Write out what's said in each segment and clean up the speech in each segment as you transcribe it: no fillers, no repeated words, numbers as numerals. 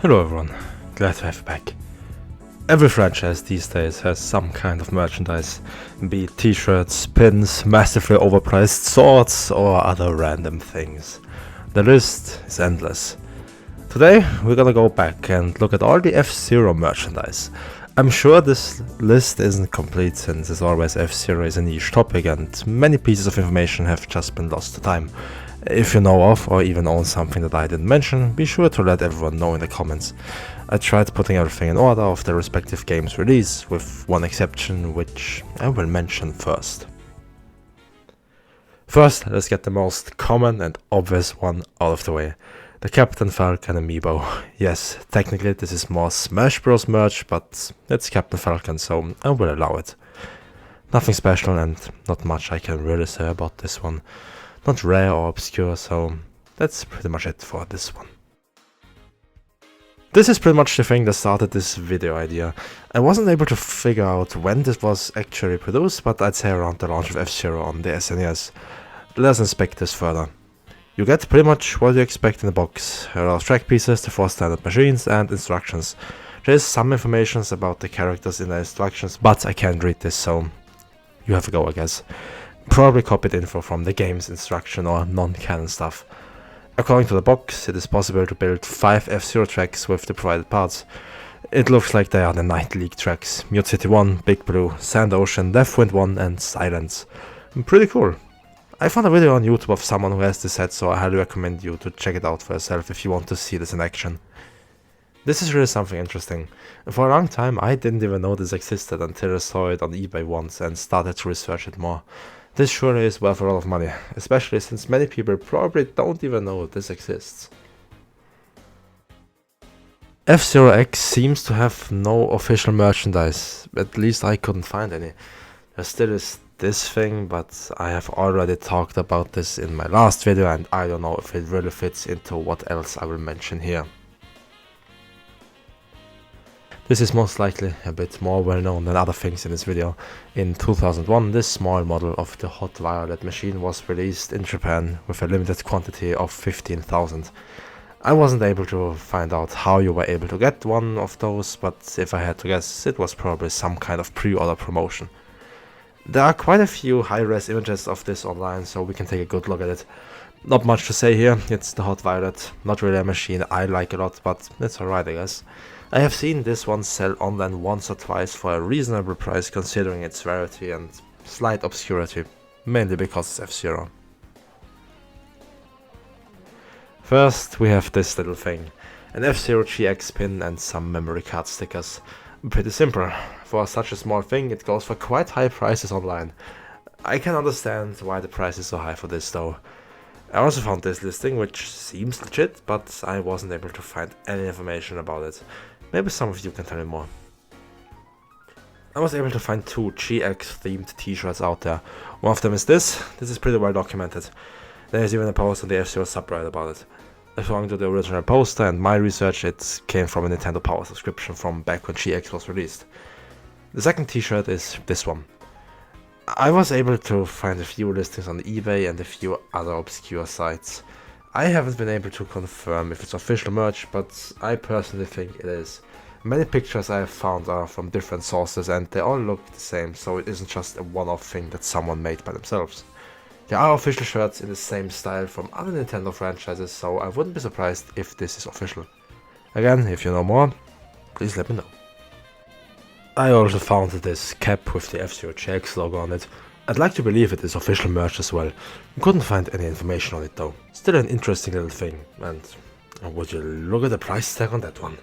Hello everyone, glad to have you back. Every franchise these days has some kind of merchandise, be it t-shirts, pins, massively overpriced swords or other random things. The list is endless. Today we're gonna go back and look at all the F-Zero merchandise. I'm sure this list isn't complete since as always F-Zero is a niche topic and many pieces of information have just been lost to time. If you know of or even own something that I didn't mention, be sure to let everyone know in the comments. I tried putting everything in order of the respective game's release, with one exception which I will mention first. First, let's get the most common and obvious one out of the way. The Captain Falcon Amiibo. Yes, technically this is more Smash Bros merch, but it's Captain Falcon, so I will allow it. Nothing special and not much I can really say about this one. Not rare or obscure, so that's pretty much it for this one. This is pretty much the thing that started this video idea. I wasn't able to figure out when this was actually produced, but I'd say around the launch of F-Zero on the SNES. Let's inspect this further. You get pretty much what you expect in the box. A lot of track pieces, the 4 standard machines and instructions. There is some information about the characters in the instructions, but I can't read this, so you have a go I guess. Probably copied info from the game's instruction or non-canon stuff. According to the box, it is possible to build 5 F-Zero tracks with the provided parts. It looks like they are the Night League tracks: Mute City 1, Big Blue, Sand Ocean, Deathwind 1 and Silence. Pretty cool. I found a video on YouTube of someone who has this set, so I highly recommend you to check it out for yourself if you want to see this in action. This is really something interesting. For a long time I didn't even know this existed until I saw it on eBay once and started to research it more. This surely is worth a lot of money, especially since many people probably don't even know this exists. F-Zero X seems to have no official merchandise, at least I couldn't find any. There still is this thing, but I have already talked about this in my last video and I don't know if it really fits into what else I will mention here. This is most likely a bit more well known than other things in this video. In 2001, this small model of the Hot Violet machine was released in Japan with a limited quantity of 15,000. I wasn't able to find out how you were able to get one of those, but if I had to guess, it was probably some kind of pre-order promotion. There are quite a few high-res images of this online, so we can take a good look at it. Not much to say here, it's the Hot Violet, not really a machine I like a lot, but it's alright I guess. I have seen this one sell online once or twice for a reasonable price considering its rarity and slight obscurity, mainly because it's F-Zero. First we have this little thing, an F-Zero GX pin and some memory card stickers. Pretty simple. For such a small thing it goes for quite high prices online. I can understand why the price is so high for this though. I also found this listing which seems legit, but I wasn't able to find any information about it. Maybe some of you can tell me more. I was able to find 2 GX themed t-shirts out there. One of them is this. This is pretty well documented. There is even a post on the F-Zero subreddit about it. According to the original poster and my research, it came from a Nintendo Power subscription from back when GX was released. The second t-shirt is this one. I was able to find a few listings on eBay and a few other obscure sites. I haven't been able to confirm if it's official merch, but I personally think it is. Many pictures I have found are from different sources and they all look the same, so it isn't just a one-off thing that someone made by themselves. There are official shirts in the same style from other Nintendo franchises, so I wouldn't be surprised if this is official. Again, if you know more, please let me know. I also found this cap with the F-Zero GX logo on it. I'd like to believe it is official merch as well. Couldn't find any information on it though. Still an interesting little thing, and would you look at the price tag on that one.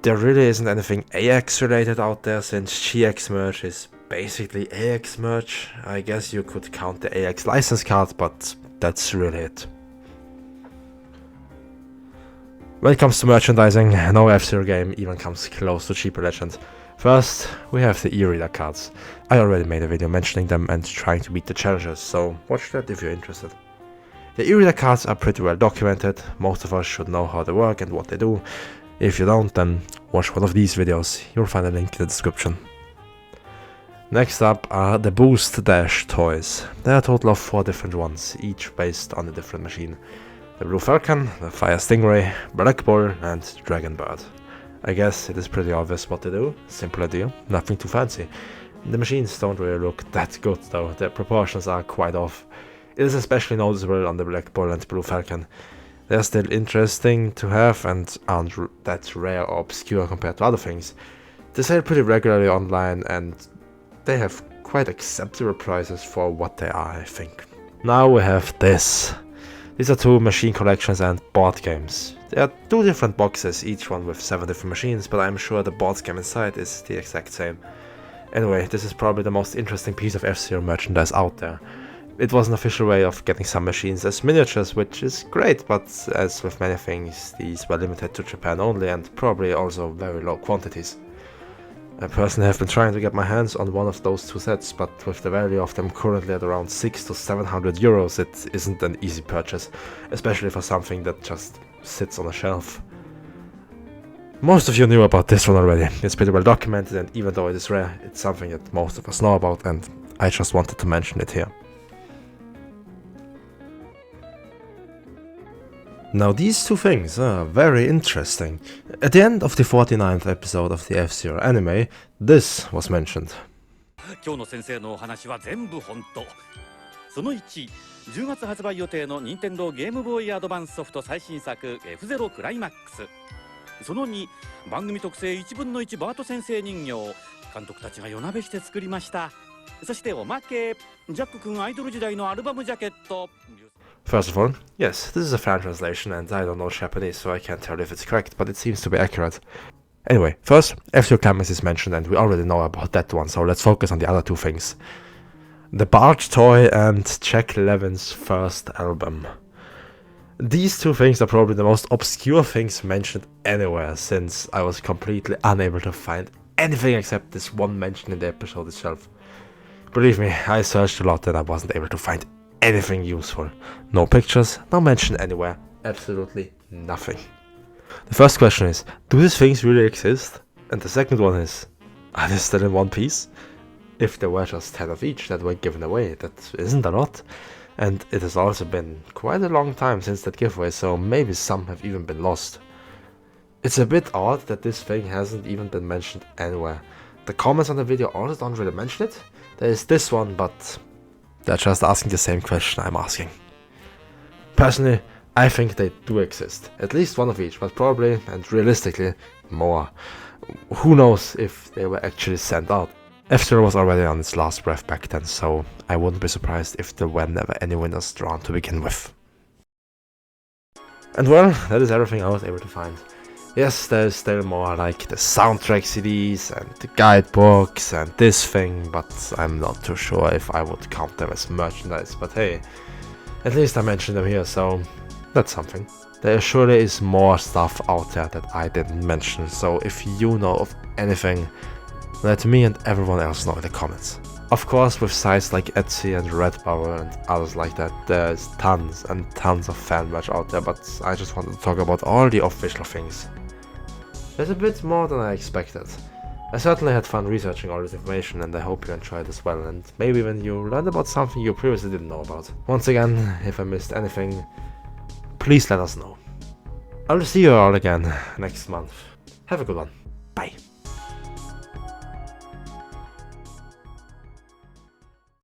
There really isn't anything AX related out there since GX merch is basically AX merch. I guess you could count the AX license card, but that's really it. When it comes to merchandising, no F-Zero game even comes close to Cheaper Legend. First, we have the e-reader cards. I already made a video mentioning them and trying to beat the challenges, so watch that if you're interested. The e-reader cards are pretty well documented, most of us should know how they work and what they do. If you don't, then watch one of these videos, you'll find a link in the description. Next up are the Boost Dash toys. There are a total of 4 different ones, each based on a different machine. the Blue Falcon, the Fire Stingray, Black Bull, and Dragon Bird. I guess it is pretty obvious what to do. Simple idea, nothing too fancy. The machines don't really look that good though, their proportions are quite off. It is especially noticeable on the Black Bull and Blue Falcon. They are still interesting to have and aren't that rare or obscure compared to other things. They sell pretty regularly online and they have quite acceptable prices for what they are, I think. Now we have this. These are 2 machine collections and board games. They are 2 different boxes, each one with 7 different machines, but I'm sure the board game inside is the exact same. Anyway, this is probably the most interesting piece of F-Zero merchandise out there. It was an official way of getting some machines as miniatures, which is great, but as with many things, these were limited to Japan only and probably also very low quantities. I personally have been trying to get my hands on one of those 2 sets, but with the value of them currently at around 600 to 700 euros, it isn't an easy purchase, especially for something that just sits on a shelf. Most of you knew about this one already. It's pretty well documented, and even though it is rare, it's something that most of us know about, and I just wanted to mention it here. Now these 2 things are very interesting. At the end of the 49th episode of the F-Zero anime, this was mentioned. 今日の先生のお話は全部本当。その1、10月発売予定の任天堂ゲームボーイアドバンスソフト最新作 F0 クライマックス。その2、番組特製1分の1バート先生人形、監督たちが夜なべして作りました。そしておまけ、ジャック君アイドル時代のアルバムジャケット。First of all, yes, this is a fan translation and I don't know Japanese, so I can't tell if it's correct, but it seems to be accurate. Anyway, first, F-Zero Climax is mentioned and we already know about that one, so let's focus on the other 2 things. The Barge toy and Jack Levin's first album. These 2 things are probably the most obscure things mentioned anywhere, since I was completely unable to find anything except this one mention in the episode itself. Believe me, I searched a lot and I wasn't able to find anything useful. No pictures, no mention anywhere, absolutely nothing. The first question is, do these things really exist? And the second one is, are they still in one piece? If there were just 10 of each that were given away, that isn't a lot. And it has also been quite a long time since that giveaway, so maybe some have even been lost. It's a bit odd that this thing hasn't even been mentioned anywhere. The comments on the video also don't really mention it. There is this one, but they're just asking the same question I'm asking. Personally, I think they do exist. At least one of each, but probably, and realistically, more. Who knows if they were actually sent out. F-Zero was already on its last breath back then, so I wouldn't be surprised if there were never any winners drawn to begin with. And well, that is everything I was able to find. Yes, there's still more, like the soundtrack CDs and the guidebooks and this thing, but I'm not too sure if I would count them as merchandise, but hey, at least I mentioned them here, so that's something. There surely is more stuff out there that I didn't mention, so if you know of anything, let me and everyone else know in the comments. Of course, with sites like Etsy and Redbubble and others like that, there's tons and tons of fan merch out there, but I just wanted to talk about all the official things. There's a bit more than I expected. I certainly had fun researching all this information and I hope you enjoyed as well, and maybe even you learned about something you previously didn't know about. Once again, if I missed anything, please let us know. I'll see you all again next month. Have a good one. Bye.